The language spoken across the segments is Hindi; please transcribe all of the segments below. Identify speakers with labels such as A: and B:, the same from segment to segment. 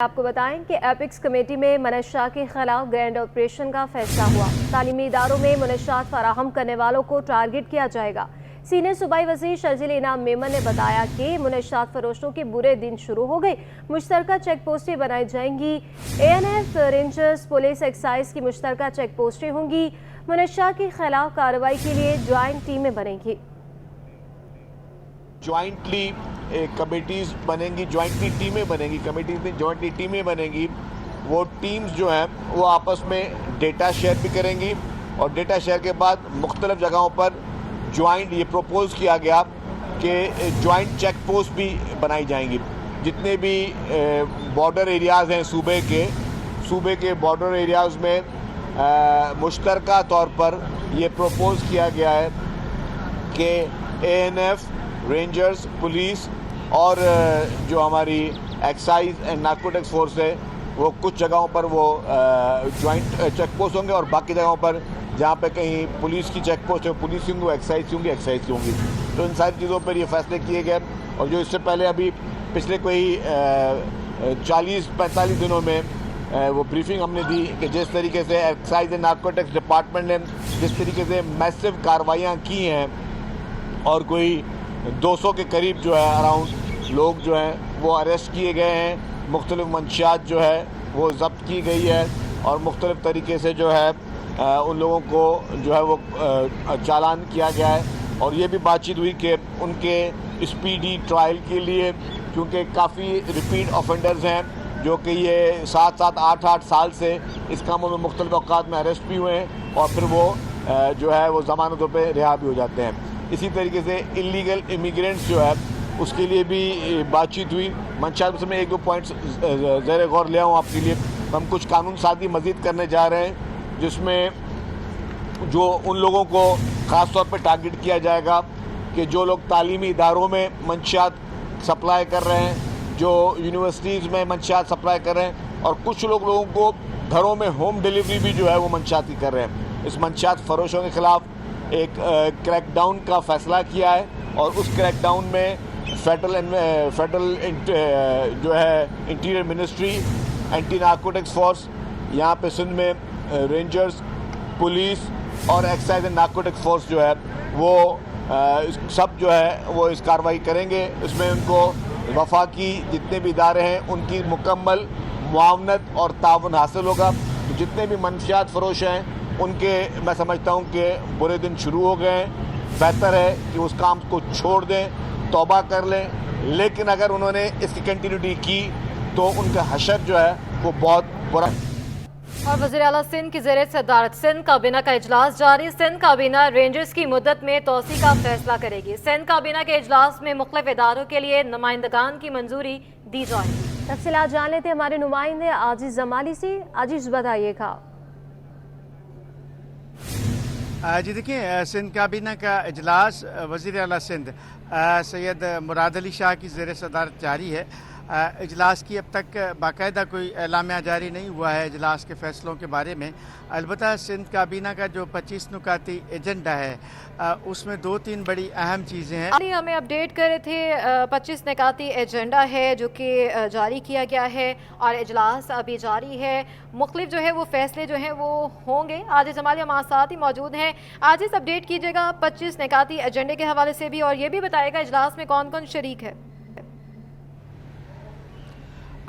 A: आपको बताएं कि एपिक्स कमेटी में मनशा के खिलाफ ग्रैंड ऑपरेशन का फैसला हुआ। तालीमी इदारों में मनशात फराहम करने वालों को टारगेट किया जाएगा। सीनियर सूबाई वज़ीर शर्जील इनाम मेमन ने बताया कि मनशात फरोशों के बुरे दिन शुरू हो गए। मुश्तरका चेक पोस्टें बनाई जाएंगी। ANF, रेंजर्स, पुलिस, एक्साइज की मुश्तरका चेक पोस्टें होंगी। मनशा के खिलाफ कार्रवाई के लिए ज्वाइंट टीमें बनेंगी।
B: ज्वाइंटली कमेटीज बनेंगी, ज्वाइंटली टीमें बनेंगी, कमेटीज में ज्वाइंटली टीमें बनेंगी। वो टीम्स जो हैं वो आपस में डेटा शेयर भी करेंगी और डेटा शेयर के बाद मुख्तलिफ जगहों पर ज्वाइंट ये प्रपोज किया गया कि ज्वाइंट चेक पोस्ट भी बनाई जाएंगी। जितने भी बॉर्डर एरियाज़ हैं सूबे के बॉर्डर एरियाज़ में मुश्तरका तौर पर ये प्रपोज किया गया है कि ANF, रेंजर्स, पुलिस और जो हमारी एक्साइज एंड नार्कोटिक्स फोर्स है वो कुछ जगहों पर वो ज्वाइंट चेक पोस्ट होंगे और बाकी जगहों पर जहाँ पे कहीं पुलिस की चेक पोस्ट है पुलिस की होंगी, एक्साइज की होंगी। तो इन सारी चीज़ों पर ये फैसले किए गए। और जो इससे पहले अभी पिछले कोई 40-45 दिनों में वो ब्रीफिंग हमने दी कि जिस तरीके से एक्साइज एंड नार्कोटिक्स डिपार्टमेंट ने जिस तरीके से मैसिव कार्रवाइयाँ की हैं और कोई 200 के करीब जो है अराउंड लोग जो हैं वो अरेस्ट किए गए हैं, मुख्तलिफ मंशियात जो है वो ज़ब्त की गई है और मुख्तलिफ तरीके से जो है उन लोगों को जो है वो चालान किया गया है। और ये भी बातचीत हुई कि उनके स्पीडी ट्रायल के लिए, क्योंकि काफ़ी रिपीट ऑफेंडर्स हैं जो कि ये 7-7, 8-8 साल से इस कामों में मुख्तलिफ औक़ात में अरेस्ट भी हुए हैं और फिर वो जो है वो ज़मानतों पे रिहा भी हो जाते हैं। इसी तरीके से इलीगल इमिग्रेंट्स जो है उसके लिए भी बातचीत हुई। मंशात में 1-2 पॉइंट्स ज़ेर गौर ले आऊँ आपके लिए। हम कुछ कानून साज़ी मज़ीद करने जा रहे हैं जिसमें जो उन लोगों को ख़ास तौर पर टारगेट किया जाएगा कि जो लोग तालीमी इदारों में मंशियात सप्लाई कर रहे हैं, जो यूनिवर्सिटीज़ में मंशियात सप्लाई कर रहे हैं और कुछ लोगों को घरों में होम डिलीवरी भी जो है वो मंशियात की कर रहे हैं। इस मंशियात फरोशों के ख़िलाफ़ एक क्रैकडाउन का फ़ैसला किया है और उस क्रैकडाउन में फेडरल जो है interior ministry, anti narcotics force, यहाँ पे सिंध में रेंजर्स, पुलिस और एक्साइज एंड नार्कोटिक्स फोर्स जो है वो सब जो है वो इस कार्रवाई करेंगे। इसमें उनको वफाकी जितने भी इदारे हैं उनकी मुकम्मल मुआवनत और ताउन हासिल होगा। तो जितने भी मंशियात फरोश हैं उनके मैं समझता हूँ कि बुरे दिन शुरू हो गए हैं। बेहतर है कि उस काम को छोड़ दें, तौबा कर लें, लेकिन अगर उन्होंने इसकी कंटिन्यूटी की तो उनका हशर जो है वो बहुत बुरा।
C: और वज़ीर आला सिंध की ज़ेर सदारत सिंध काबीना का इजलास जारी। सिंध काबीना रेंजर्स की मुद्दत में तोसी का फैसला करेगी। सिंध काबीना के इजलास में मुख्तलिफ इदारों के लिए नुमाइंदगान की मंजूरी दी जाएगी।
A: तफसीलात जान लेते हमारे नुमाइंदे आजिज़ जमाली से। आजिज़ बताइएगा।
D: जी देखिए, सिंध काबीना का इजलास वज़ीर आला सिंध सैयद मुराद अली शाह की ज़ेर सदारत जारी है। इजलास की अब तक बाकायदा कोई एलामिया जारी नहीं हुआ है इजलास के फ़ैसलों के बारे में। अलबत्ता सिंध काबीना का जो 25 नुकाती एजेंडा है उसमें 2-3 बड़ी अहम चीज़ें हैं।
C: अभी हमें अपडेट कर रहे थे 25 निकाती एजेंडा है जो कि जारी किया गया है और इजलास अभी जारी है। मुख्तलिफ जो है वो फैसले जो हैं वो होंगे। आज जमाली हमारे साथ ही मौजूद हैं। आज इस अपडेट कीजिएगा 25 निकाती एजेंडे के हवाले से भी और ये भी बताएगा इजलास में कौन कौन शरीक है।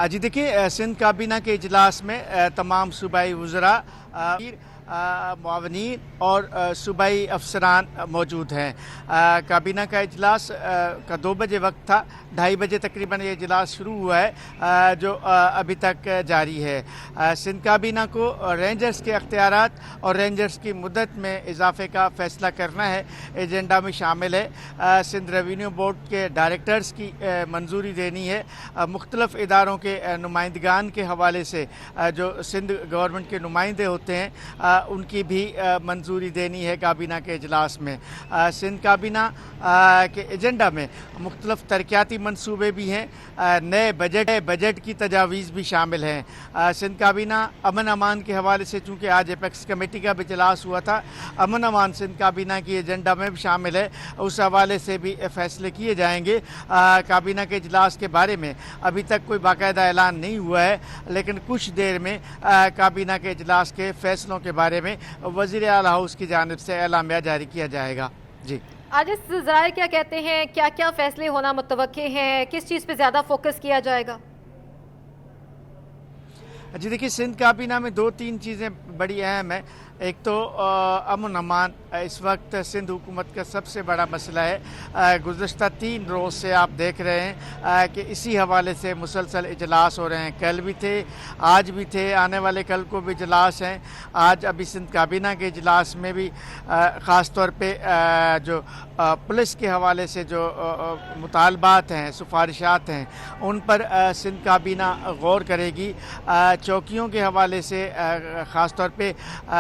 D: जी देखिए, सिंध काबीना के इजलास में तमाम सूबाई वज़रा, मुआवनीन और सूबाई अफसरान मौजूद हैं। काबीना का इजलास का 2 बजे वक्त था, 2:30 बजे तकरीबन ये इजलास शुरू हुआ है जो अभी तक जारी है। सिंध काबीना को रेंजर्स के अख्तियारात और रेंजर्स की मुद्दत में इजाफे का फ़ैसला करना है, एजेंडा में शामिल है। सिंध रेवेन्यू बोर्ड के डायरेक्टर्स की मंजूरी देनी है। मुख्तलिफ इदारों के नुमाइंदगान के हवाले से जो सिंध गवर्नमेंट के नुमाइंदे होते हैं उनकी भी मंजूरी देनी है काबीना के इजलास में। सिंध काबीना के एजेंडा में मुख्तलिफ तरक्याती मनसूबे भी हैं, नए बजट की तजावीज़ भी शामिल हैं। सिंध काबीना अमन अमान के हवाले से, चूँकि आज एपेक्स कमेटी का भी इजलास हुआ था, अमन अमान सिंध काबीना की एजेंडा में भी शामिल है, उस हवाले से भी फैसले किए जाएंगे। काबीना के इजलास के बारे में अभी तक कोई बाकायदा ऐलान नहीं हुआ है, लेकिन कुछ देर में काबीना के इजलास के फैसलों के बारे में वज़ीर आला हाउस की जानिब से एलामिया जारी किया जाएगा। जी,
C: आज इस ज़राए क्या कहते हैं, क्या क्या फैसले होना मुतवक्के हैं, किस चीज़ पे ज़्यादा फोकस किया जाएगा?
D: जी देखिए, सिंध काबीना में 2-3 चीज़ें बड़ी अहम है। एक तो अमन अमान इस वक्त सिंध हुकूमत का सबसे बड़ा मसला है। गुज़श्ता 3 रोज़ से आप देख रहे हैं कि इसी हवाले से मुसलसल इजलास हो रहे हैं। कल भी थे, आज भी थे, आने वाले कल को भी इजलास हैं। आज अभी सिंध काबीना के इजलास में भी ख़ास तौर पे जो पुलिस के हवाले से जो मुतालबात हैं, सिफारिशात हैं, उन पर सिंध काबीना गौर करेगी। चौकियों के हवाले से ख़ास तौर पे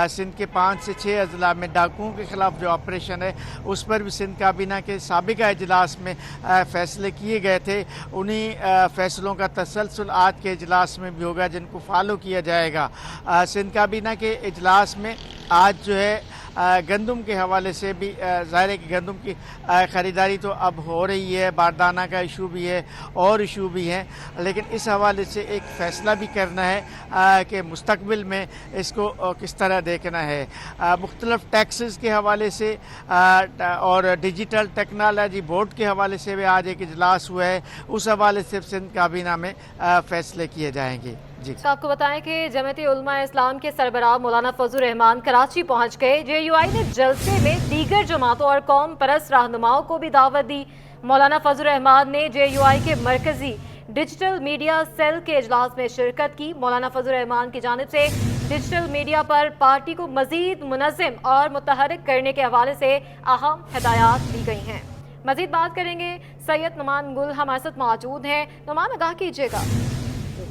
D: सिंध के 5 से 6 अजला में डाकुओं के ख़िलाफ़ जो ऑपरेशन है, उस पर भी सिंध काबीना के साबिका इजलास में फ़ैसले किए गए थे। उन्हीं फ़ैसलों का तसलसल आज के इजलास में भी होगा, जिनको फॉलो किया जाएगा। सिंध काबीना के इजलास में आज जो है गंदम के हवाले से भी ज़ाहिर है कि गंदम की ख़रीदारी तो अब हो रही है, बारदाना का इशू भी है और इशू भी हैं, लेकिन इस हवाले से एक फ़ैसला भी करना है कि मुस्तक़बिल में इसको किस तरह देखना है। मुख्तलिफ़ टैक्सेस के हवाले से और डिजिटल टेक्नोलॉजी बोर्ड के हवाले से भी आज एक इजलास हुआ है, उस हवाले से सिंध काबीना में फ़ैसले किए जाएंगे। जी,
C: आपको बताएं कि जमीयत उलमा इस्लाम के सरबराह मौलाना फजल रहमान कराची पहुंच गए। JUI ने जलसे में दीगर जमातों और कौम परस्त रहनुमाओं को भी दावत दी। मौलाना फजल रहमान ने JUI के मरकजी डिजिटल मीडिया सेल के इजलास में शिरकत की। मौलाना फजल रहमान की जानिब से डिजिटल मीडिया पर पार्टी को मजीद मुनज़्ज़म और मुतहरिक करने के हवाले से अहम हिदायत दी गई हैं। मजीद बात करेंगे, सैयद नुमान गुल हमारे साथ मौजूद हैं। नुमान, आगाह कीजिएगा।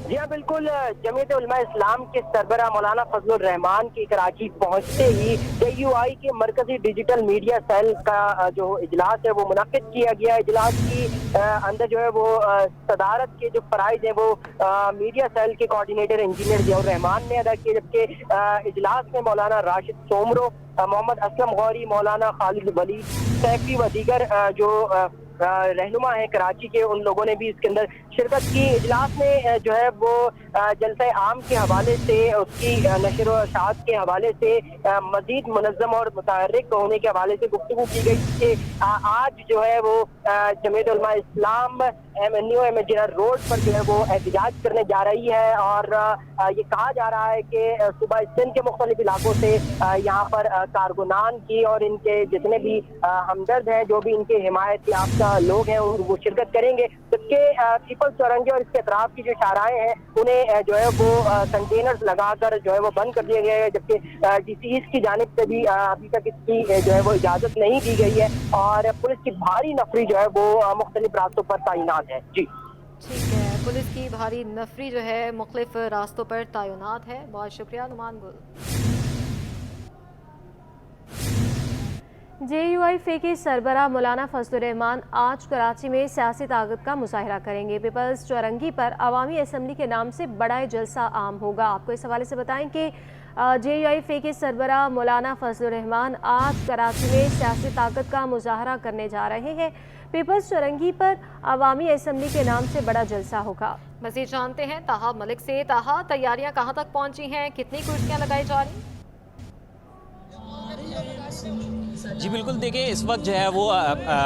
E: जी हाँ, बिल्कुल। जमीयत उलमा इस्लाम के सरबराह मौलाना फजल रहमान की कराची पहुंचते ही JUI के मरकजी डिजिटल मीडिया सेल का जो इजलास है वो मुनक्किद किया गया। इजलास की अंदर जो है वो सदारत के जो फराइज हैं वो मीडिया सेल के कोऑर्डिनेटर इंजीनियर जियाउर रहमान ने अदा किए, जबकि इजलास में मौलाना राशिद सोमरो, मोहम्मद असलम गौरी, मौलाना खालिद वली सैफी व दीगर जो रहनुमा है कराची के, उन लोगों ने भी इसके अंदर शिरकत की। इजलास में जो है वो जलसा आम के हवाले से, उसकी नशर व शात के हवाले से, मजीद मुनज़्ज़म और मुतहर्रिक होने के हवाले से गुफ्तगू की गई कि आज जो है वो जमीयत उलमा इस्लाम न्यू एमएजिनर रोड पर जो है वो एहतजाज करने जा रही है। और ये कहा जा रहा है कि सुबह सिंध के मुख्तलिफ इलाकों से यहाँ पर कारकुनान की और इनके जितने भी हमदर्द हैं, जो भी इनके हिमायत याफ्ता लोग हैं, वो शिरकत करेंगे। जबकि पीपल्स चौरंगी और इसके अतराफ की जो शाराएं हैं उन्हें जो है वो कंटेनर्स लगाकर जो है वो बंद कर दिए गए हैं, जबकि DCs की जानिब से भी अभी तक इसकी जो है वो इजाज़त नहीं दी गई है और पुलिस की भारी नफरी जो है वो मुख्तलिफ रास्तों पर तैनात है। जी,
C: ठीक है, पुलिस की भारी नफरी जो है मुख्तलिफ रास्तों पर तैनात है। बहुत शुक्रिया नुमान गुल।
A: JUI के सरबराह मौलाना फजल रहमान आज कराची में सियासी ताकत का मुजाहरा करेंगे। पीपल्स चौरंगी पर अवामी असम्बली के नाम से बड़ा जलसा आम होगा। आपको इस हवाले से बताएं कि JUI के सरबराह मौलाना फजल रहमान आज कराची में सियासी ताकत का मुजाहरा करने जा रहे हैं। पीपल्स चौरंगी पर अवामी असम्बली के नाम से बड़ा जलसा होगा।
C: मजीद जानते हैं ताहा मलिक से। ताहा, तैयारियां कहां तक पहुंची हैं, कितनी कुर्सियां लगाई जा रही हैं?
F: जी बिल्कुल, देखिए इस वक्त जो है वो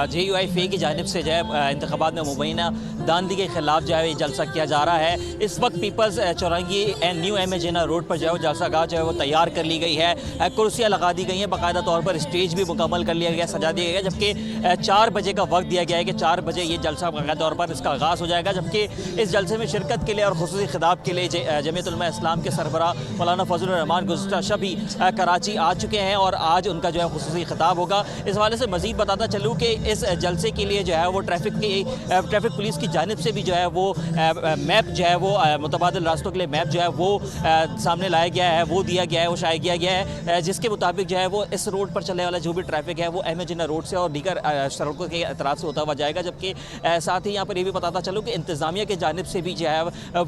F: JUI की जानिब से जो है इंतखाबात में मुबैना दांधी के ख़िलाफ़ जो है ये जलसा किया जा रहा है। इस वक्त peoples Chaurangi and new एमएजिनर road पर जो है वो जलसा गाह जो है वो तैयार कर ली गई है। कुर्सियाँ लगा दी गई हैं, बाकायदा तौर पर स्टेज भी मुकम्मल कर लिया गया, सजा दिया गया, जबकि 4 बजे का वक्त दिया गया है कि 4 बजे ये जलसा बाकायदा तौर पर इसका आगाज़ हो जाएगा। जबकि इस जलसे में शिरकत के लिए और खुसूसी खिताब के लिए जमीयत उलमा इस्लाम के सरबराह मौलाना फजल रहमान गुज़श्ता शब भी कराची आ चुके हैं और आज उनका जो है खुसूसी खिताब खिलाफ होगा। इस हवाले से मज़ीद बताता चलूँ कि इस जलसे के लिए जो है वो ट्रैफिक पुलिस की जानिब से भी जो है वो मैप जो है वो मुतबादिल रास्तों के लिए मैप जो है वो सामने लाया गया है, वो दिया गया है, वो शाया किया गया है, जिसके मुताबिक जो है वो इस रोड पर चलने वाला जो भी ट्रैफिक है वो अहमद जिन्ना रोड से और दीगर सड़कों के तरफ से होता हुआ जाएगा। जबकि साथ ही यहाँ पर ये भी बताता चलूँ कि इंतज़ामिया की जानिब से भी जो है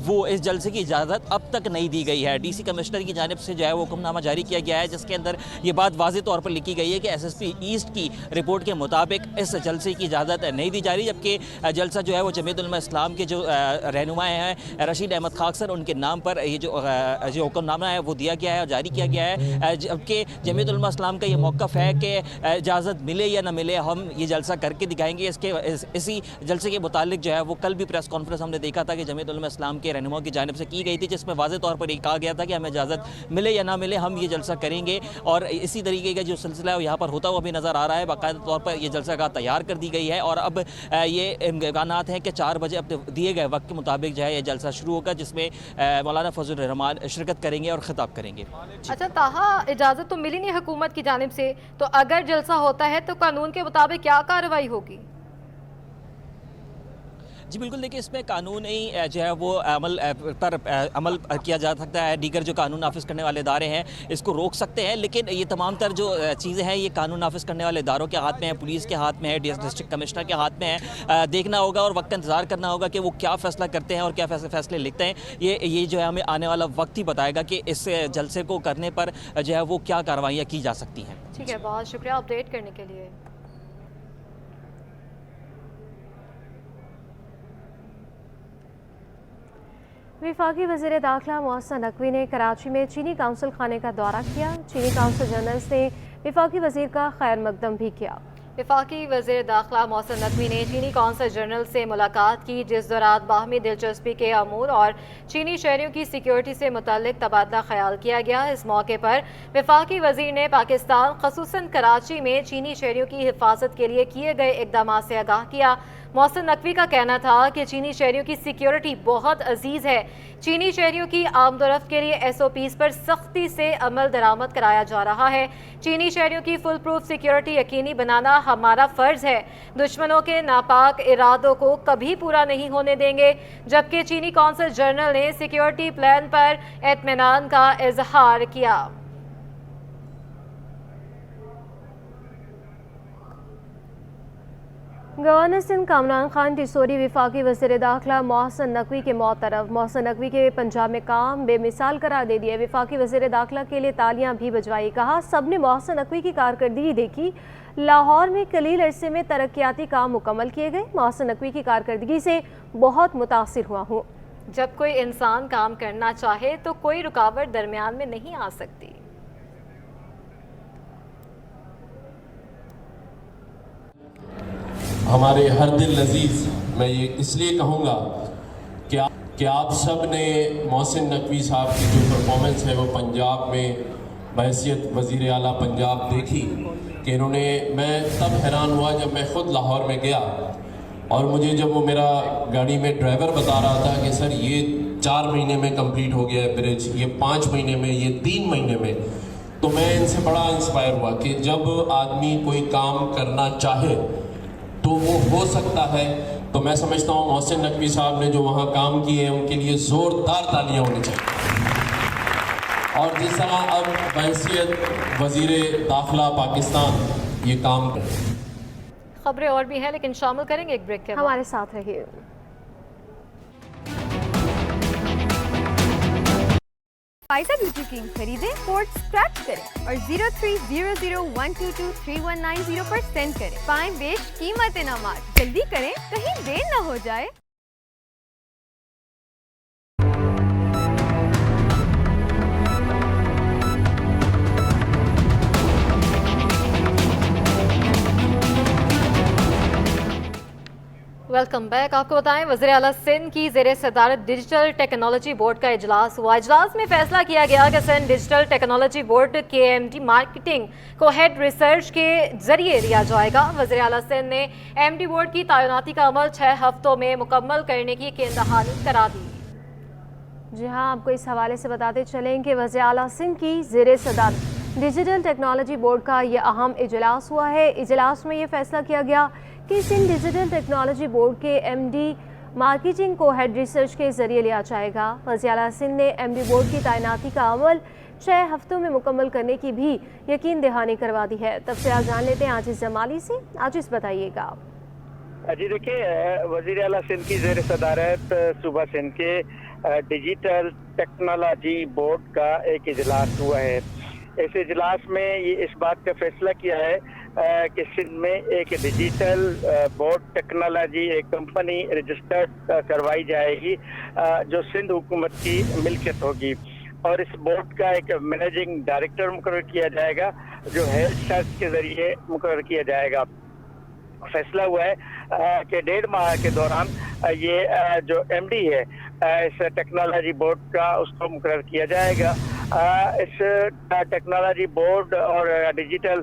F: वो इस जलसे की इजाज़त अब तक नहीं दी गई है। DC कमिश्नर की जानिब से जो है वो हुक्मनामा जारी किया गया है, जिसके अंदर ये बात वाज़ेह तौर पर लिखी गई है कि SSP ईस्ट की रिपोर्ट के मुताबिक इस जलसे की इजाज़त नहीं दी जा रही। जबकि जलसा जो है वो जमीयत उलमा इस्लाम के जो रहनुमा हैं रशीद अहमद खाक सर, उनके नाम पर ये जो हुक्मनामा है वो दिया गया है और जारी किया गया है। जबकि जमीयत उलमा इस्लाम का ये मौक़िफ़ है कि इजाज़त मिले या ना मिले हम ये जलसा करके दिखाएंगे। इसी जलसे के मुतालिक जो है वो कल भी प्रेस कॉन्फ्रेंस हमने देखा था कि जमीयत उलमा इस्लाम के रहनुमाओं की जानिब से की गई थी, जिसमें वाज़ेह तौर पर ये कहा गया था कि हमें इजाज़त मिले या ना मिले हम ये जलसा करेंगे। और इसी तरीके का जो सिलसिला है यहाँ पर होता हुआ भी नज़र आ रहा है। बाकायदा तौर पर ये जलसा गाह तैयार कर दी गई है और अब ये इम्कानात हैं कि 4 बजे अपने दिए गए वक्त के मुताबिक जो है ये जलसा शुरू होगा, जिसमें मौलाना फजल रहमान शिरकत करेंगे और खिताब करेंगे।
C: अच्छा ताहा, इजाज़त तो मिली नहीं हुकूमत की जानिब से, तो अगर जलसा होता है तो कानून के मुताबिक क्या कार्रवाई होगी?
F: जी बिल्कुल, देखिए इसमें कानूनी जो है वो अमल किया जा सकता है। दीगर जो कानून नाफिज करने वाले इदारे हैं इसको रोक सकते हैं, लेकिन ये तमाम तर जो चीज़ें हैं ये कानून नाफिज करने वाले इदारों के हाथ में है, पुलिस के हाथ में है, डिस्ट्रिक्ट कमिश्नर के हाथ में है। देखना होगा और वक्त का इंतज़ार करना होगा कि वो क्या फ़ैसला करते हैं और क्या फैसले लिखते हैं। ये जो है हमें आने वाला वक्त ही बताएगा कि इस जलसे को करने पर जो है वो क्या कार्रवाइयाँ की जा सकती हैं।
C: ठीक है, बहुत शुक्रिया अपडेट करने के लिए।
A: वफाकी वज़ीर दाखिला मोहसिन नकवी ने कराची में चीनी काउंसिल खाने का दौरा किया। चीनी काउंसिल जनरल से वफाकी वज़ीर का खैर मकदम भी किया।
C: वफाकी वज़ीर दाखिला मोहसिन नकवी ने चीनी कौंसल जनरल से मुलाकात की, जिस दौरान बाहमी दिलचस्पी के अमूर और चीनी शहरियों की सिक्योरिटी से मुतल्लिक तबादला ख्याल किया गया। इस मौके पर वफाकी वज़ीर ने पाकिस्तान ख़ुसूसन कराची में चीनी शहरियों की हिफाजत के लिए किए गए इक़दाम से आगाह किया। मोहसिन नकवी का कहना था कि चीनी शहरियों की सिक्योरिटी बहुत अजीज़ है। चीनी शहरियों की आमदोरफ्त के लिए SOPs पर सख्ती से अमल दरामद कराया जा रहा है। चीनी शहरियों की फुल प्रूफ सिक्योरिटी यकीनी बनाना हमारा फ़र्ज़ है। दुश्मनों के नापाक इरादों को कभी पूरा नहीं होने देंगे। जबकि चीनी कौंसल जनरल ने सिक्योरिटी प्लान पर इत्मीनान का इजहार किया।
A: गवर्नर सिंध कामरान खान टिसोरी वफाकी वज़ीर दाखिला मोहसिन नकवी के मौतरफ। मोहसिन नकवी के पंजाब में काम बेमिसाल करार दे दिए। वफाकी वज़ीर दाखिला के लिए तालियां भी बजवाई। कहा सब ने मोहसिन नकवी की कारकर्दगी देखी। लाहौर में कलील अरसे में तरक्याती काम मुकम्मल किए गए। मोहसिन नकवी की कारकर्दगी से बहुत मुतासिर हुआ हूँ।
C: जब कोई इंसान काम करना चाहे तो कोई रुकावट दरमियान में नहीं आ सकती।
G: हमारे हर दिल अजीज़, मैं ये इसलिए कहूँगा कि आप सब ने मोहसिन नकवी साहब की जो परफॉर्मेंस है वो पंजाब में बहैसियत वज़ीर आला पंजाब देखी कि इन्होंने, मैं तब हैरान हुआ जब मैं ख़ुद लाहौर में गया और मुझे जब वो मेरा गाड़ी में ड्राइवर बता रहा था कि सर ये 4 महीने में कंप्लीट हो गया है ब्रिज, ये 5 महीने में, ये 3 महीने में, तो मैं इनसे बड़ा इंस्पायर हुआ कि जब आदमी कोई काम करना चाहे तो वो हो सकता है। तो मैं समझता हूँ मोहसिन नकवी साहब ने जो वहाँ काम किए हैं उनके लिए ज़ोरदार तालियां होनी चाहिए। और जिस तरह अब बहैसियत वज़ीर दाखिला पाकिस्तान ये काम करें।
C: खबरें और भी हैं लेकिन शामिल करेंगे एक ब्रेक के बाद।
A: हमारे साथ रहिए।
H: फाइजा ब्यूटी क्रीम खरीदें, कोड स्क्रैच करें और 0300122319 पर सेंड करें। पाएं बेश कीमत इनामात। जल्दी करें, कहीं देर न हो जाए।
C: Welcome back. आपको बताएं वज़ीर आला सिंध की ज़ेरे सदारत डिजिटल टेक्नोलॉजी बोर्ड का इजलास हुआ। इजलास में फैसला किया गया कि Sindh digital technology board KMD marketing को हेड रिसर्च के जरिए दिया जाएगा। वज़ीर आला सिंध ने MD बोर्ड की तैनाती का अमल 6 हफ्तों में मुकम्मल करने की दहानी करा दी।
A: जी हाँ, आपको इस हवाले से बताते चलें कि वज़ीर आला सिंध की ज़ेरे सदारत डिजिटल टेक्नोलॉजी बोर्ड का ये अहम इजलास हुआ है। इजलास में ये फैसला किया गया कि सिंध डिजिटल टेक्नोलॉजी बोर्ड के MD मार्केटिंग को हेड रिसर्च के जरिए लिया जाएगा। वज़ीर आला सिंध ने MD बोर्ड की तैनाती का अमल 6 हफ्तों में मुकम्मल करने की भी यकीन दहानी करवा दी है। तफसीलात जान लेते हैं आजिज़ जमाली से। आजिज़ बताइएगा।
I: जी देखिए, वज़ीर आला सिंध की ज़ेर सदारत सूबा सिंध के डिजिटल टेक्नोलॉजी बोर्ड का एक इजलास हुआ है। इस इजलास में ये इस बात का फैसला किया है कि सिंध में एक डिजिटल बोर्ड टेक्नोलॉजी एक कंपनी रजिस्टर्ड करवाई जाएगी जो सिंध हुकूमत की मिल्कियत होगी, और इस बोर्ड का एक मैनेजिंग डायरेक्टर मुकर्रर किया जाएगा जो हेल्थ सर्च के जरिए मुकर्रर किया जाएगा। फैसला हुआ है कि 1.5 माह के दौरान ये जो MD है इस टेक्नोलॉजी बोर्ड का उसको मुकर्रर किया जाएगा। इस टेक्नोलॉजी बोर्ड और डिजिटल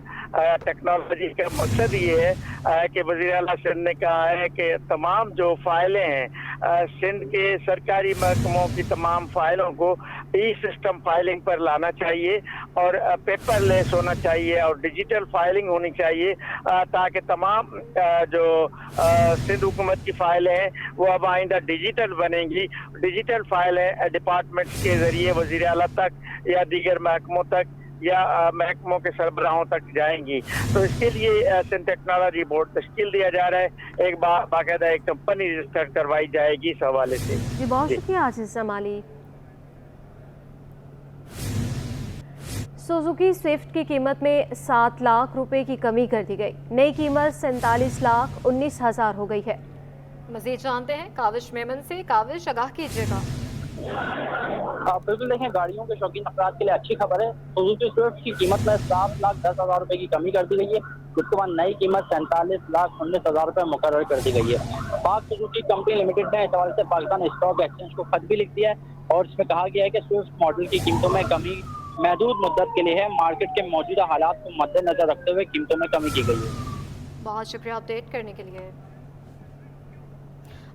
I: टेक्नोलॉजी का मकसद ये है कि वज़ीर आला सिंध ने कहा है कि तमाम जो फाइलें हैं सिंध के सरकारी महकमों की तमाम फाइलों को सिस्टम फाइलिंग पर लाना चाहिए और पेपरलेस होना चाहिए और डिजिटल फाइलिंग होनी चाहिए ताकि तमाम जो सिंध हुकूमत की फाइलें हैं वो अब आइंदा डिजिटल बनेंगी। डिजिटल फाइलें डिपार्टमेंट्स के ज़रिए वज़ीर आला तक या दीगर महकमों तक या महकमों के सरबराहों तक जाएंगी। तो इसके लिए सिंध टेक्नोलॉजी बोर्ड तश्कील दिया जा रहा है। एक बाकायदा एक कंपनी रजिस्टर करवाई जाएगी इस हवाले से।
A: जी बहुत शुक्रिया आजिज़ जमाली। सुजुकी स्विफ्ट की कीमत में 7 लाख रुपए की कमी कर दी गई। नई कीमत 47,19,000 हो गई है।
C: मजीद जानते हैं काविश मेमन से। काविश, आगाह कीजिएगा।
E: बिल्कुल देखें, गाड़ियों के शौकीन अफराद के लिए अच्छी खबर है। सुजुकी स्विफ्ट की कीमत में 7,10,000 रुपए की कमी कर दी गई है, जिसके बाद नई कीमत 47,19,000 रुपए मुकर्रर कर दी गई है। पाक सुजुकी कंपनी लिमिटेड ने इस हवाले से पाकिस्तान स्टॉक एक्सचेंज को खत भी लिख दिया है और इसमें कहा गया है कि स्विफ्ट मॉडल की कीमतों में कमी महदूद मुद्दत के लिए है। मार्केट के मौजूदा हालात को मद्देनजर रखते हुए कीमतों में कमी की गई है।
C: बहुत शुक्रिया अपडेट करने के लिए।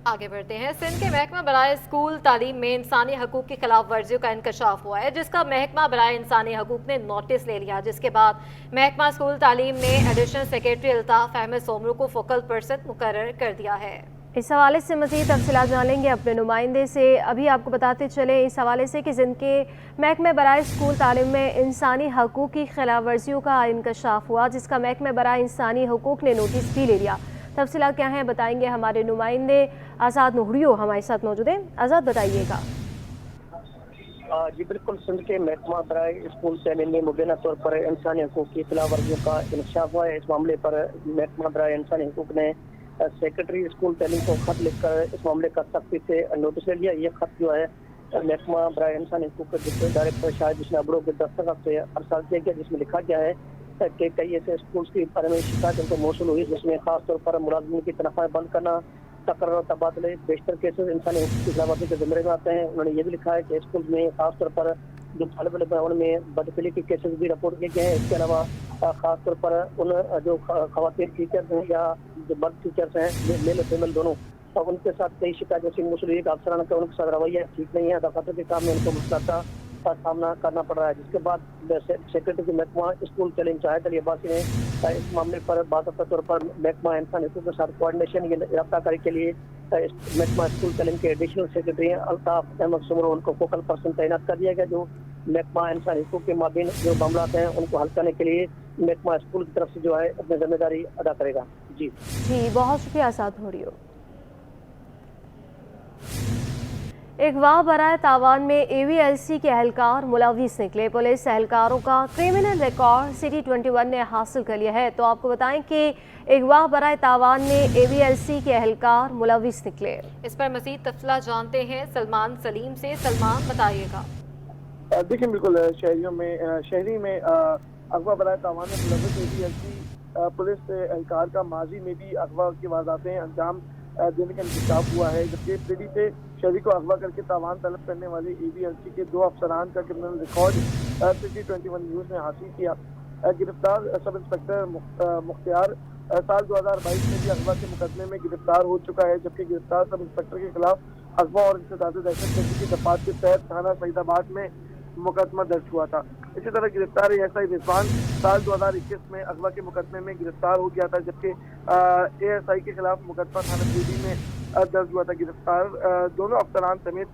C: आगे बढ़ते हैं। सिंध के महकमा बराए स्कूल तालीम में इंसानी हकूक की खिलाफ वर्जियों का इंकशाफ हुआ है, जिसका महकमा बराए इंसानी हकूक ने नोटिस ले लिया, जिसके बाद महकमा स्कूल तालीम ने एडिशनल सेक्रेटरी अल्ताफ अहमद सोमरू को फोकल पर्सन मुकर्रर कर दिया है।
A: इस हवाले से मज़ीद तफसीलात जान लेंगे अपने नुमाइंदे से। अभी आपको बताते चले इस हवाले से कि सिंध के महकमे बराए स्कूल तालीम में इंसानी हकूक की खिलाफ वर्जियों का इंकशाफ हुआ, जिसका महकमे बराए इंसानी हकूक ने नोटिस भी ले लिया। तफसीलात क्या हैं बताएंगे हमारे नुमाइंदे आज़ाद नूहरियो हमारे साथ मौजूद हैं। आज़ाद, बताइएगा।
E: जी बिल्कुल, सिंध के महकमा बराए स्कूल तालीम में मुबैना तौर पर इंसानी हकूक की खिलाफ वर्जियों का इंकशाफ हुआ है। इस मामले पर महकमा बराए इंसानी हकूक ने सेक्रेटरी स्कूल तालीम को खत लिखकर इस मामले का सख्ती से नोटिस ले लिया। ये खत जो है महकमा बराए इंसानी हकूक के डिप्टी डायरेक्टर शाहिद हुसैन अबरो के दस्तखत से अरसाल किया गया, जिसमें लिखा गया है कि कई ऐसे स्कूल्स की बारे में शिकायत उनको मौसूल हुई, जिसमें खासतौर पर मुलाजिम की तनख्वाहें बंद करना, तकर्र तबादले, बेशतर केसेस इंसानी हकूक की खिलाफवर्जी के ज़िम्मे में आते हैं। उन्होंने ये भी लिखा है कि स्कूल में खासतौर पर जो तालिब इल्म है उनमें बदफिली के केसेस भी रिपोर्ट किए गए हैं। इसके अलावा खासतौर पर उन जो खवातीन टीचर्स हैं या जो मर्द टीचर्स हैं, मेल और फीमेल दोनों, और उनके साथ कई शिकायत जैसी मौसूल हुई। अफसरान का उनके साथ रवैया ठीक नहीं है, दफातर के काम में उनको मुश्किल का सामना करना पड़ रहा है। जिसके बाद सेक्रेटरी की महकमा स्कूल तालीम शाहिद अली अब्बासी ने इस मामले पर बाकायदा तौर पर महकमा इंसानी हकूक के साथ कोऑर्डिनेशन रब्ताकारी के लिए महकमा स्कूल तालीम के एडिशनल सेक्रेटरी अल्ताफ अहमद सोमरू उनको फोकल पर्सन तैनात कर दिया गया, जो महकमा इंसानी हकूक के माबीन जो मामला हैं उनको हल करने के लिए महकमा स्कूल की तरफ से जो है अपनी जिम्मेदारी अदा करेगा। जी
A: बहुत शुक्रिया आज़ाद नूहरियो। अगवा बराए तावान में AVLC के एहलकार मुलविस निकले। पुलिस एहलकारों का क्रिमिनल रिकॉर्ड सिटी 21 ने हासिल कर लिया है। तो आपको बताएं कि अगवा बराए तावान में AVLC के एहलकार मुलविस निकले।
C: इस पर मजीद तफसीलात जानते हैं सलमान सलीम से। सलमान, बताइएगा।
J: देखिए बिल्कुल, शहरी में अगवा बराए तावान में मुलविस AVLC पुलिस एहलकार का माजी में भी अगवा की वारदातें अंजाम देने का इंकशाफ हुआ है, जबकि पीढ़ी से शहरी को अगवा करके तावान तलब करने वाले AVLC के 2 अफसरान का क्रिमिनल रिकॉर्ड सिटी 21 न्यूज़ ने हासिल किया। गिरफ्तार सब इंस्पेक्टर मुख्तियार साल 2022 में भी अगवा के मुकदमे में गिरफ्तार हो चुका है, जबकि गिरफ्तार सब इंस्पेक्टर के खिलाफ अगवा और इससे दहशतगर्दी की दफात के तहत थाना फरीदाबाद में मुकदमा दर्ज हुआ था। इसी तरह गिरफ्तार एएसआई रिजवान साल 2021 में अगवा के मुकदमे में गिरफ्तार हो गया था, जबकि एएसआई के खिलाफ मुकदमा थाना पीडी में दर्ज हुआ था। गिरफ्तार दोनों अफसरान समेत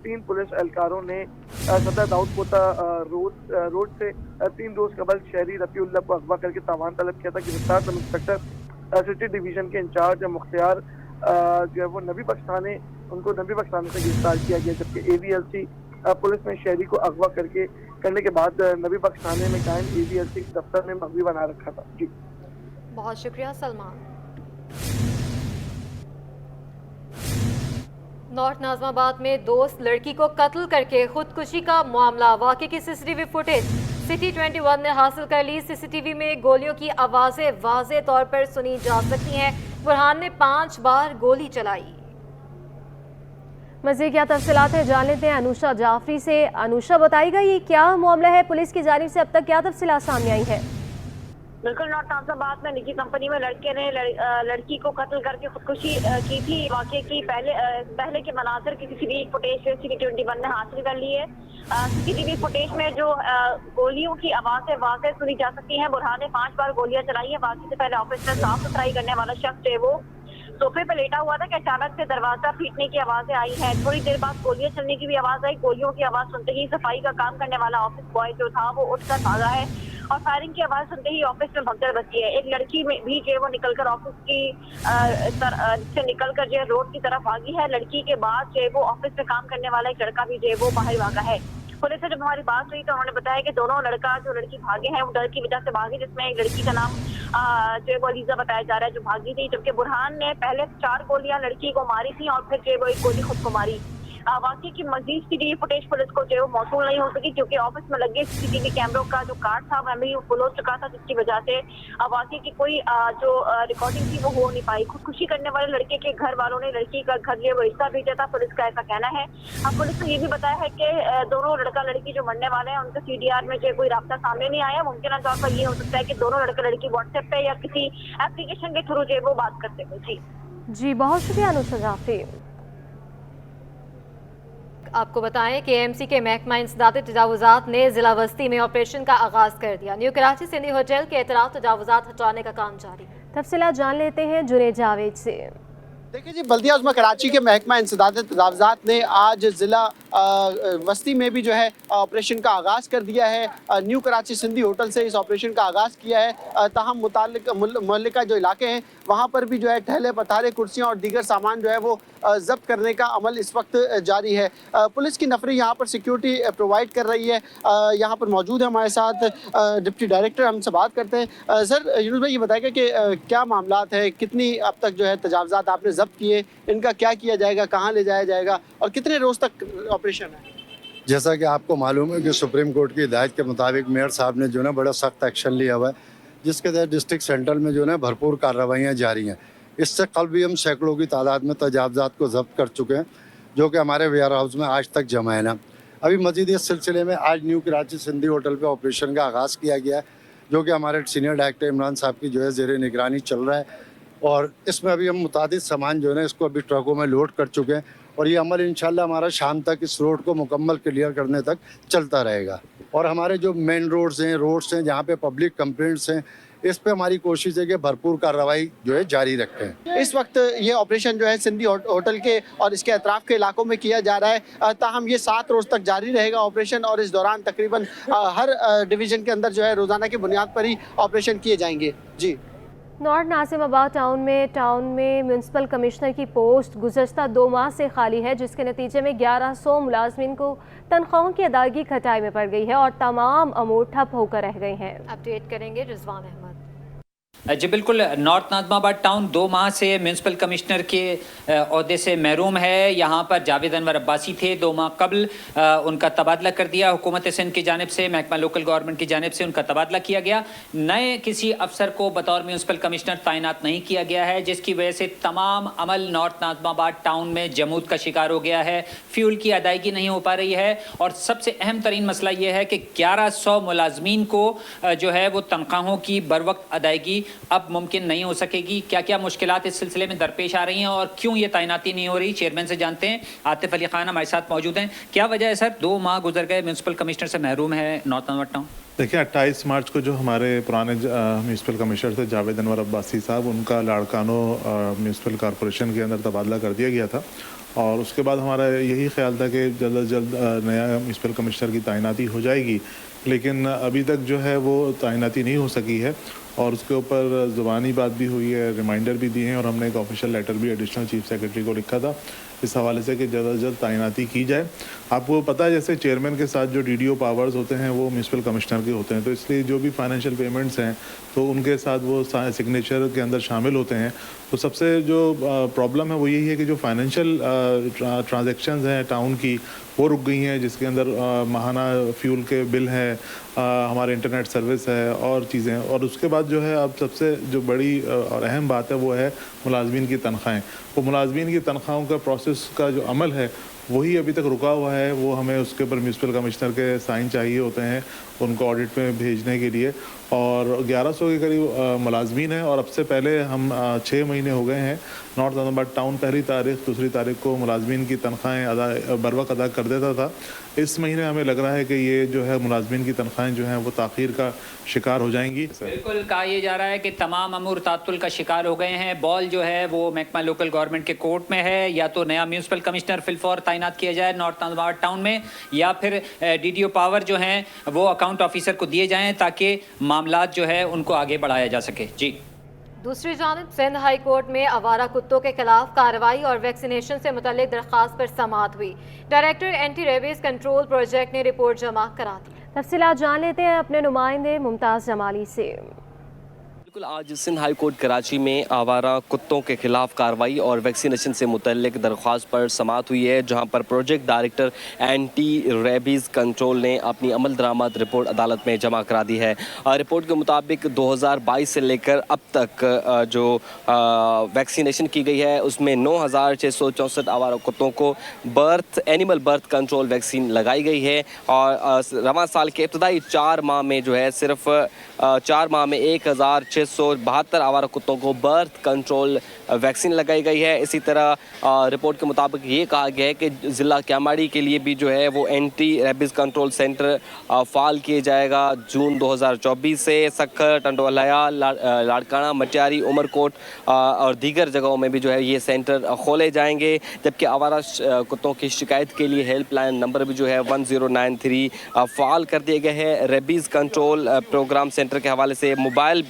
J: 3 पुलिस एहलकारों ने सदर दाऊद पोता रोड से 3 रोज कबल शहरी रफीउल्लाह को अगवा करके तावान तलब किया था। गिरफ्तार सब इंस्पेक्टर सिटी डिवीजन के इंचार्ज मुख्तियार जो है वो नबी बख्श थाने से गिरफ्तार किया गया, जबकि एवीएलसी पुलिस ने शहरी को अगवा करने के बाद नबी बख्श थाने में कायम एवीएलसी के दफ्तर में मकवी बना रखा था। जी
C: बहुत शुक्रिया सलमान। नॉर्थ नाजमाबाद में दोस्त लड़की को कत्ल करके खुदकुशी का मामला। वाकई की सीसीटीवी फुटेज सिटी 21 ने हासिल कर ली। सीसीटीवी में गोलियों की आवाजें वाज़े तौर पर सुनी जा सकती हैं। बुरहान ने 5 बार गोली चलाई।
A: मज़ीद क्या तफसीलात है जान लेते हैं अनुषा जाफरी से। अनुषा बताइएगा ये क्या मामला है, पुलिस की जानिब से अब तक क्या तफसीलात सामने आई है?
K: बिल्कुल, नॉर्थ नाजमाबाद में निजी कंपनी में लड़के ने लड़की को कत्ल करके खुदकुशी की थी। वाकई की पहले के मनाजिर की किसी भी फुटेज सिटी 21 ने हासिल कर ली है। सीसीटीवी फुटेज में जो गोलियों की आवाजें वाज़े सुनी जा सकती हैं। बुरहान ने 5 बार गोलियां चलाई है। वाकई से पहले ऑफिस में साफ सुथराई करने वाला शख्स है वो सोफे पे लेटा हुआ था कि अचानक से दरवाजा फीटने की आवाजें आई है। थोड़ी देर बाद गोलियां चलने की भी आवाज आई। गोलियों की आवाज सुनते ही सफाई का काम करने वाला ऑफिस बॉय जो था वो उठकर भागा है और फायरिंग की आवाज सुनते ही ऑफिस में भगदड़ मची है। एक लड़की में भी जो है वो निकलकर ऑफिस की से निकलकर जो है रोड की तरफ भागी है। लड़की के बाद जो है वो ऑफिस में काम करने वाला एक लड़का भी जो है वो बाहर भागा है। पुलिस से जब हमारी बात हुई तो उन्होंने बताया कि दोनों लड़की भागे हैं, वो डर की वजह से भागे, जिसमें एक लड़की का नाम जो है वो अलीजा बताया जा रहा है जो भागी थी, जबकि बुरहान ने पहले 4 गोलियां लड़की को मारी थी और फिर जो है वो एक गोली खुद को मारी। वाकई की मजीद सीसीटीवी फुटेज पुलिस को जो है वो मौसूल नहीं हो सकी क्योंकि ऑफिस में लगे सीसीटीवी कैमरों का जो कार्ड था वह भी फुल हो चुका था, जिसकी वजह से वाकई की कोई जो रिकॉर्डिंग थी वो हो नहीं पाई। खुदकुशी करने वाले लड़के के घर वालों ने लड़की का घर जो है वो रिश्ता भेजा था, पुलिस का ऐसा कहना है। पुलिस ने ये भी बताया है कि दोनों लड़का लड़की जो मरने वाले हैं उनके CDR में जो कोई रास्ता सामने नहीं आया। मुमकिन तौर पर ये हो सकता है कि दोनों लड़का लड़की व्हाट्सएप पे या किसी एप्लीकेशन के थ्रू जो है वो बात करते हुए।
A: जी बहुत शुक्रिया अनुषा जाफरी।
C: आपको बताएं कि AMC के महकमा इंसदाद तजावुजात ने जिला वस्ती में ऑपरेशन का आगाज कर दिया। न्यू कराची सिंधी होटल के एतराफ तजावुजात हटाने का काम जारी है।
A: तफसीलात जान लेते हैं जुनेद जावेद से।
L: देखिए जी, बल्दिया उज़्मा कराची के महकमा इंसदाद तजावुजात ने आज ज़िला वस्ती में भी जो है ऑपरेशन का आगाज़ कर दिया है। न्यू कराची सिंधी होटल से इस ऑपरेशन का आगाज़ किया है। ताहम मोहल्ले का जो इलाके हैं वहाँ पर भी जो है ठहले पथारे कुर्सियाँ और दीगर सामान जो है वो जब्त करने का अमल इस वक्त जारी है। पुलिस की नफरी यहाँ पर सिक्योरिटी प्रोवाइड कर रही है। यहाँ पर मौजूद है हमारे साथ डिप्टी डायरेक्टर, हमसे बात करते हैं। सर यूनुस भाई ये बताएगा कि क्या मामलात है, कितनी अब तक जो है तजावुजात आपने जब्त किए, इनका क्या किया जाएगा, कहाँ ले जाया जाएगा और कितने रोज़ तक ऑपरेशन है?
M: जैसा कि आपको मालूम है कि सुप्रीम कोर्ट की हिदायत के मुताबिक मेयर साहब ने जो है बड़ा सख्त एक्शन लिया हुआ है, जिसके तहत डिस्ट्रिक्ट सेंटर में जो है भरपूर कार्रवाइयाँ जारी हैं। इससे कल भी हम सैकड़ों की तादाद में तजावुजात को जब्त कर चुके हैं जो कि हमारे वेयर हाउस में आज तक जमा है ना। अभी मजीद इस सिलसिले में आज न्यू कराची सिंधी होटल पे ऑपरेशन का आगाज़ किया गया है जो कि हमारे सीनियर डायरेक्टर इमरान साहब की जो है ज़ेर निगरानी चल रहा है और इसमें अभी हम मुतादिद सामान जो है ना इसको अभी ट्रकों में लोड कर चुके हैं और ये अमल इंशाल्लाह हमारा शाम तक इस रोड को मुकम्मल क्लियर करने तक चलता रहेगा। और हमारे जो मेन रोड्स हैं जहाँ पे पब्लिक कंप्लेंट्स हैं इस पे हमारी कोशिश है कि भरपूर कार्रवाई जो है जारी रखें।
L: इस वक्त ये ऑपरेशन जो है सिंधी होटल के और इसके अतराफ के इलाकों में किया जा रहा है। ताहम ये 7 रोज़ तक जारी रहेगा ऑपरेशन और इस दौरान तकरीबन हर डिवीज़न के अंदर जो है रोज़ाना की बुनियाद पर ही ऑपरेशन किए जाएंगे। जी
A: नॉर्थ नाजिमाबाद टाउन में म्यूनसिपल कमिश्नर की पोस्ट गुज़श्ता 2 माह से खाली है, जिसके नतीजे में 1100 मुलाजमीन को तनख्वाहों की अदायगी खटाई में पड़ गई है और तमाम अमूर ठप होकर रह गए हैं।
C: अपडेट करेंगे रिजवान अहमद।
N: जी बिल्कुल, नॉर्थ नाज़माबाद टाउन 2 माह से म्यूनसिपल कमिश्नर के ओहदे से महरूम है। यहाँ पर जावेद अनवर अब्बासी थे, 2 माह कबल उनका तबादला कर दिया हुकूमत सिंध की जानिब से, महकमा लोकल गवर्नमेंट की जानिब से उनका तबादला किया गया। नए किसी अफसर को बतौर म्यूनसिपल कमिश्नर तैनात नहीं किया गया है, जिसकी वजह से तमाम अमल नॉर्थ नाज़माबाद टाउन में जमूद का शिकार हो गया है। फ्यूल की अदायगी नहीं हो पा रही है और सबसे अहम तरीन मसला ये है कि 1100 मुलाजमीन को जो है वो तनख्वाहों की बर वक्त अदायगी अब मुमकिन नहीं हो सकेगी। क्या क्या मुश्किलात इस सिलसिले में दरपेश आ रही हैं और क्यों ये तैनाती नहीं हो रही, चेयरमैन से जानते हैं। आतिफ अली खान हमारे साथ मौजूद हैं। क्या वजह है सर, 2 माह गुजर गए, म्यूनसिपल कमिश्नर से महरूम है नॉर्थ नादवा टाउन?
O: देखिए 28 मार्च को जो हमारे पुराने म्यूनसिपल कमिश्नर थे जावेद अनवर अब्बासी साहब, उनका लाड़कानो म्यूनसिपल कॉरपोरेशन के अंदर तबादला कर दिया गया था और उसके बाद हमारा यही ख्याल था कि जल्द अज जल्द नया म्यूनसिपल कमिश्नर की तैनाती हो जाएगी, लेकिन अभी तक जो है वो तैनाती नहीं हो सकी है और उसके ऊपर ज़ुबानी बात भी हुई है, रिमाइंडर भी दिए हैं और हमने एक ऑफिशियल लेटर भी एडिशनल चीफ सेक्रेटरी को लिखा था इस हवाले से कि जल्द अज जल्द तैनाती की जाए। आपको पता है जैसे चेयरमैन के साथ जो डीडीओ पावर्स होते हैं वो म्यूनसिपल कमिश्नर के होते हैं, तो इसलिए जो भी फाइनेंशियल पेमेंट्स हैं तो उनके साथ वो सिग्नेचर के अंदर शामिल होते हैं। तो सबसे जो प्रॉब्लम है वो यही है कि जो फाइनेंशियल ट्रांजैक्शंस हैं टाउन की वो रुक गई हैं, जिसके अंदर माहाना फ्यूल के बिल हैं, हमारे इंटरनेट सर्विस है और चीज़ें। और उसके बाद जो है अब सबसे जो बड़ी और अहम बात है वो है मुलाजमीन की तनख्वाहें। वो मुलाजमीन की तनख्वाहों का प्रोसेस का जो अमल है वही अभी तक रुका हुआ है। वो हमें उसके ऊपर म्यूनसिपल कमिश्नर के साइन चाहिए होते हैं उनको ऑडिट में भेजने के लिए और 1100 के करीब मुलाजमीन हैं और अब से पहले हम 6 महीने हो गए हैं नॉर्थ नादवा टाउन पहली तारीख दूसरी तारीख को मुलाजमीन की तनख्वाहें बर वक्त अदा कर देता था। इस महीने हमें लग रहा है कि ये जो है मुलाजमीन की तनख्वाहें जो हैं वो ताख़ीर का शिकार हो जाएंगी।
N: बिल्कुल कहा यह जा रहा है कि तमाम अमूर तातुल का शिकार हो गए हैं। बॉल जो है वो महकमा लोकल गवर्नमेंट के कोर्ट में है, या तो नया म्यूनसिपल कमिश्नर फिलफौर तैनात किया जाए नॉर्थ नादवा टाउन में या फिर डीडीओ पावर जो हैं वो अकाउंट ऑफिसर को दिए जाएँ ताकि मामलात जो है उनको आगे बढ़ाया जा सके। जी
C: दूसरी जानिब सिंध हाई कोर्ट में आवारा कुत्तों के खिलाफ कार्रवाई और वैक्सीनेशन से मुतल्लिक दरख्वास्त पर समाअत हुई। Director anti rabies control project ने रिपोर्ट जमा करा दी। तफसीलात जान लेते हैं अपने नुमाइंदे मुमताज़ जमाली से।
P: आज सिंध हाई कोर्ट कराची में आवारा कुत्तों के खिलाफ कार्रवाई और वैक्सीनेशन से मुतल्लिक दरख्वास्त पर समाअत हुई है, जहां पर project director anti rabies control ने अपनी अमल दरामद रिपोर्ट अदालत में जमा करा दी है। रिपोर्ट के मुताबिक 2022 से लेकर अब तक जो वैक्सीनेशन की गई है उसमें 9664 आवारा कुत्तों को एनिमल बर्थ कंट्रोल वैक्सीन लगाई गई है और रवां साल के इब्तदाई 4 माह में जो है सिर्फ 4 माह में 1672 आवारा कुत्तों को बर्थ कंट्रोल वैक्सीन लगाई गई है। इसी तरह रिपोर्ट के मुताबिक ये कहा गया है कि ज़िला क्यामाड़ी के लिए भी जो है वो anti rabies control centre fall किया जाएगा। जून 2024 से सखर, टंडोलया, लाड़काना, मटियारी, उमरकोट और दीगर जगहों में भी जो है ये सेंटर खोले जाएंगे। जबकि आवारा कुत्तों की शिकायत के लिए हेल्पलाइन नंबर भी जो है 1093 फ़ाल कर दिए गए हैं। रेबीज़ कंट्रोल प्रोग्राम सेंटर के हवाले से मोबाइल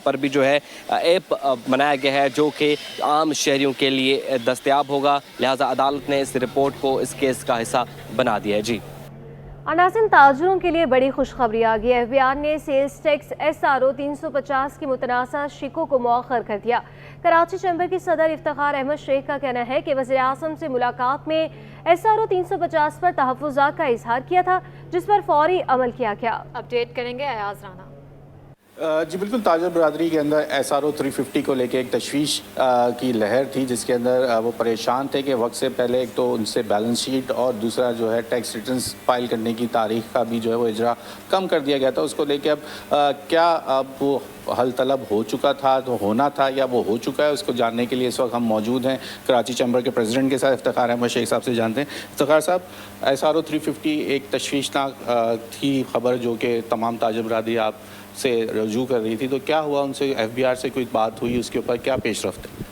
P: पर भी जो है ऐप बनाया गया है जो कि आम शहरियों के लिए दस्तयाब होगा। लिहाजा अदालत ने इस रिपोर्ट को इस केस का हिस्सा बना दिया है। जी
A: अनासिन ताजरों के लिए बड़ी खुशखबरी आ गई। FBI ने सेल्स टैक्स SRO 350 की मुतनाज़ा शिकों को मौखर कर दिया। कराची चैम्बर की सदर इफ्तिखार अहमद शेख का कहना है कि वज़ीर आज़म से मुलाकात में SRO 350 पर तहफ़्फ़ुज़ात का इजहार किया था, जिस पर फौरी अमल किया गया। अपडेट करेंगे अयाज राना।
Q: जी बिल्कुल, ताजर बरादरी के अंदर SRO 350 को लेके एक तशवीश की लहर थी, जिसके अंदर वो परेशान थे कि वक्त से पहले एक तो उनसे बैलेंस शीट और दूसरा जो है टैक्स रिटर्न्स फाइल करने की तारीख का भी जो है वो इजरा कम कर दिया गया था। उसको लेके अब क्या अब वो हल तलब हो चुका था, तो होना था, या वो हो चुका है, उसको जानने के लिए इस वक्त हम मौजूद हैं कराची चैम्बर के प्रेसिडेंट के साथ इफ्तिखार अहमद शेख साहब से जानते हैं। इफ्तिखार साहब, SRO 350 एक तशवीशनाक थी खबर जो कि तमाम ताजर बरादरी आप से रजू कर रही थी, तो क्या हुआ, उनसे FBR से कोई बात हुई, उसके ऊपर क्या पेशरफ्त है?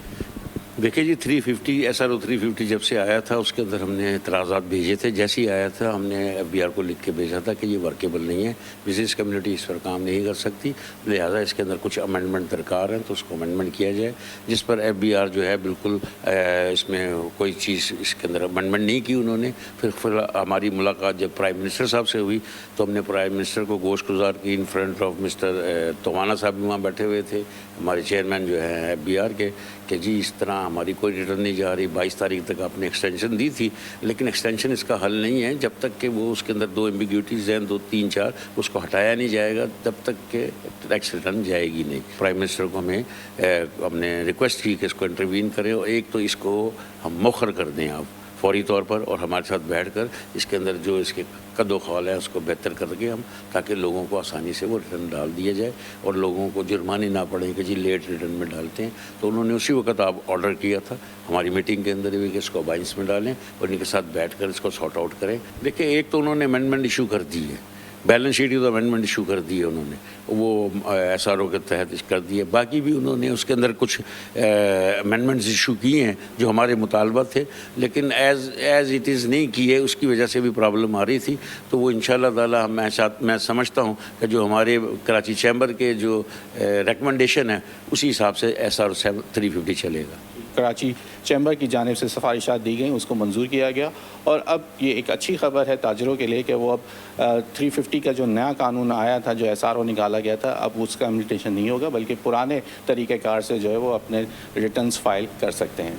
R: देखिए जी, 350 SRO 350 जब से आया था उसके अंदर हमने एतराज़ात भेजे थे। जैसे ही आया था हमने FBR को लिख के भेजा था कि ये वर्केबल नहीं है, बिजनेस कम्युनिटी इस पर काम नहीं कर सकती, लिहाजा इसके अंदर कुछ अमेंडमेंट दरकार है, तो उसको अमेंडमेंट किया जाए। जिस पर FBR जो है बिल्कुल इसमें कोई चीज़ इसके अंदर अमेंडमेंट नहीं की उन्होंने। फिर हमारी मुलाकात जब प्राइम मिनिस्टर साहब से हुई तो हमने प्राइम मिनिस्टर को गोश गुजार की इन फ्रंट ऑफ मिस्टर तोमाना साहब भी वहाँ बैठे हुए थे, हमारे चेयरमैन जो है FBR के, कि जी इस तरह हमारी कोई रिटर्न नहीं जा रही। 22 तारीख तक आपने एक्सटेंशन दी थी, लेकिन एक्सटेंशन इसका हल नहीं है जब तक कि वो उसके अंदर 2 एम्बिग्यूटीज़ हैं, 2, 3, 4 उसको हटाया नहीं जाएगा तब तक के टैक्स रिटर्न जाएगी नहीं। प्राइम मिनिस्टर को हमने रिक्वेस्ट की कि इसको इंटरवीन करें और एक तो इसको हम मौखर कर दें आप फौरी तौर पर और हमारे साथ बैठकर इसके अंदर जो इसके कदो खवाल है उसको बेहतर करके हम, ताकि लोगों को आसानी से वो रिटर्न डाल दिया जाए और लोगों को जुर्माने ना पड़े कि जी लेट रिटर्न में डालते हैं। तो उन्होंने उसी वक्त आप ऑर्डर किया था हमारी मीटिंग के अंदर भी कि इसको अबाइंस में डालें और इनके साथ बैठकर इसको सॉर्ट आउट करें। देखिए, एक तो उन्होंने अमेंडमेंट इशू कर दी है, बैलेंस शीट की तो अमेंडमेंट इशू कर दी है उन्होंने, वो SRO के तहत कर दी है। बाकी भी उन्होंने उसके अंदर कुछ अमेंडमेंट्स इशू किए हैं जो हमारे मुतालबा थे, लेकिन एज इट इज़ नहीं किए, उसकी वजह से भी प्रॉब्लम आ रही थी। तो वो इंशाअल्लाह ताला मैं समझता हूँ कि जो हमारे कराची चैम्बर के जो रिकमेंडेशन है उसी हिसाब से SRO 350 चलेगा।
Q: कराची चैम्बर की जानिब से सिफारिशात दी गई, उसको मंजूर किया गया और अब ये एक अच्छी खबर है ताजरों के लिए कि वो अब 350 का जो नया कानून आया था, जो SRO निकाला गया था, अब उसका इम्प्लीमेंटेशन नहीं होगा, बल्कि पुराने तरीक़ेकार से जो है वो अपने रिटर्न्स फाइल कर सकते हैं।